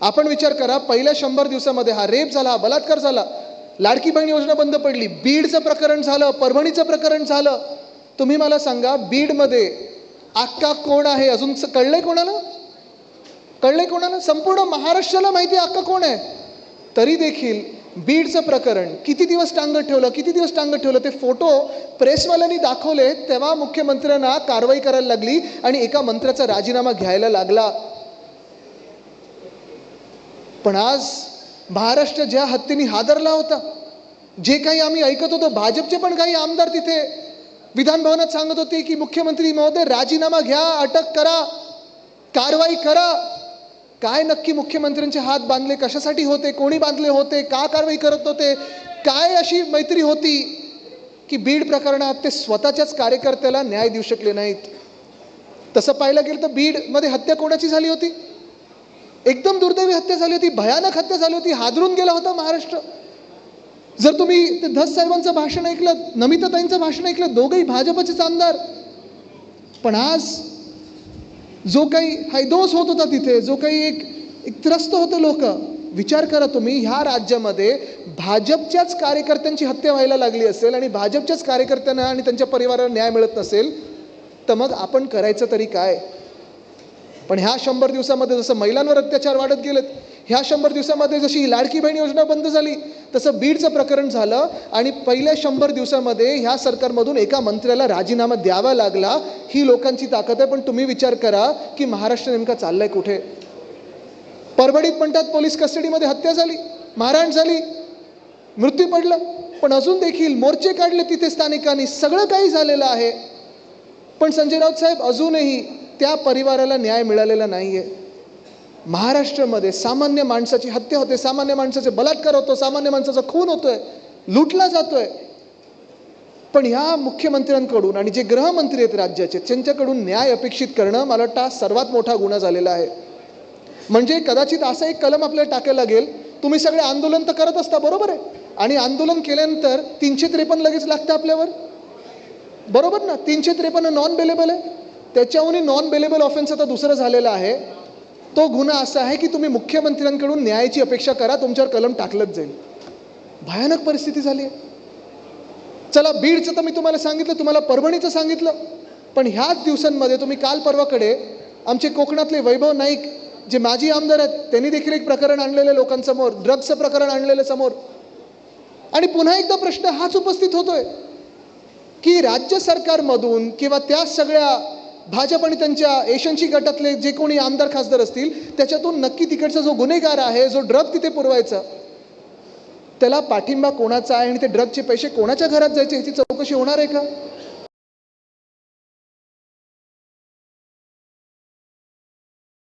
आपण विचार करा, पहिल्या 100 दिवसामध्ये हा रेप झाला, हा बलात्कार झाला, लाडकी बहीण योजना बंद पडली, बीडचं प्रकरण झालं, परभणीचं प्रकरण झालं. तुम्ही मला सांगा, बीडमध्ये अक्का कोण आहे अजून कळलंय कोणाला? कळलंय कोणाला? संपूर्ण महाराष्ट्राला माहिती आहे अक्का कोण आहे. तरी देखील बीडचं प्रकरण किती दिवस टांगत ठेवलं. ते फोटो प्रेसवाल्यांनी दाखवले तेव्हा मुख्यमंत्र्यांना कारवाई करायला लागली आणि एका मंत्र्याचा राजीनामा घ्यायला लागला. पण आज महाराष्ट्र ज्या हत्तीने हादरला होता, जे काही आम्ही ऐकत होतो, भाजपचे पण काही आमदार तिथे विधान भवनात सांगत होते की मुख्यमंत्री महोदय राजीनामा घ्या, अटक करा, कारवाई करा. काय नक्की मुख्यमंत्र्यांचे हात बांधले कशासाठी होते, कोणी बांधले होते, का कारवाई करत होते, काय अशी मैत्री होती की बीड प्रकरणात ते स्वतःच्याच कार्यकर्त्याला न्याय देऊ शकले नाहीत. तसं पाहायला गेलं तर बीडमध्ये हत्या कोणाची झाली होती? एकदम दुर्दैवी हत्या झाली होती, भयानक हत्या झाली होती, हादरून गेला होता महाराष्ट्र. जर तुम्ही ते धस साहेबांचं भाषण ऐकलं, नमिताताईंचं भाषण ऐकलं, दोघंही भाजपचेच आमदार. पण आज जो काही हैदोस होत होता तिथे, जो काही एक त्रस्त होते लोक, विचार करा तुम्ही, ह्या राज्यामध्ये भाजपच्याच कार्यकर्त्यांची हत्या व्हायला लागली असेल आणि भाजपच्याच कार्यकर्त्यांना आणि त्यांच्या परिवाराला न्याय मिळत नसेल, तर मग आपण करायचं तरी काय? पण ह्या 100 दिवसामध्ये जसं महिलांवर अत्याचार वाढत गेलेत, ह्या 100 दिवसामध्ये जशी लाडकी बहीण योजना बंद झाली, तसं बीडचं प्रकरण झालं आणि पहिल्या 100 दिवसामध्ये ह्या सरकारमधून एका मंत्र्याला राजीनामा द्यावा लागला. ही लोकांची ताकद आहे. पण तुम्ही विचार करा की महाराष्ट्र नेमका चाललाय कुठे? परभणीत म्हणतात पोलीस कस्टडीमध्ये हत्या झाली, मारहाण झाली, मृत्यू पडला, पण अजून देखील मोर्चे काढले तिथे स्थानिकांनी, सगळं काही झालेलं आहे. पण संजय राऊत साहेब, अजूनही त्या परिवाराला न्याय मिळालेला नाहीये. महाराष्ट्रामध्ये सामान्य माणसाची हत्या होते, सामान्य माणसाचे बलात्कार होतो, सामान्य माणसाचा खून होतोय, लुटला जातोय. पण ह्या मुख्यमंत्र्यांकडून आणि जे गृहमंत्री आहेत राज्याचे, त्यांच्याकडून न्याय अपेक्षित करणं मला वाटतं सर्वात मोठा गुन्हा झालेला आहे. म्हणजे कदाचित असं एक कलम आपल्याला टाकायला लागेल, तुम्ही सगळे आंदोलन तर करत असता, बरोबर आहे, आणि आंदोलन केल्यानंतर 353 लगेच लागतं आपल्यावर, बरोबर ना? 353 नॉन बेलेबल आहे. त्याच्याहूनही नॉन बेलेबल ऑफेन्स आता दुसरं झालेलं आहे. तो गुन्हा असा आहे की तुम्ही मुख्यमंत्र्यांकडून न्यायाची अपेक्षा करा, तुमच्यावर कलम टाकलंच जाईल. भयानक परिस्थिती झाली आहे. चला, बीडचं तर मी तुम्हाला सांगितलं, तुम्हाला परभणीचं सांगितलं. पण ह्याच दिवसांमध्ये तुम्ही काल परवाकडे आमचे कोकणातले वैभव नाईक जे माजी आमदार आहेत, त्यांनी देखील एक प्रकरण आणलेलं लोकांसमोर, ड्रग्सचं प्रकरण आणलेलं समोर. आणि पुन्हा एकदा प्रश्न हाच उपस्थित होतोय की राज्य सरकारमधून किंवा त्या सगळ्या भाजप आणि त्यांच्या एशनशी गटातले जे कोणी आमदार खासदार असतील, त्याच्यातून नक्की तिकडचा जो गुन्हेगार आहे, जो ड्रग तिथे पुरवायचा, त्याला पाठिंबा कोणाचा आहे आणि ते ड्रगचे पैसे कोणाच्या घरात जायचे ह्याची चौकशी होणार आहे का?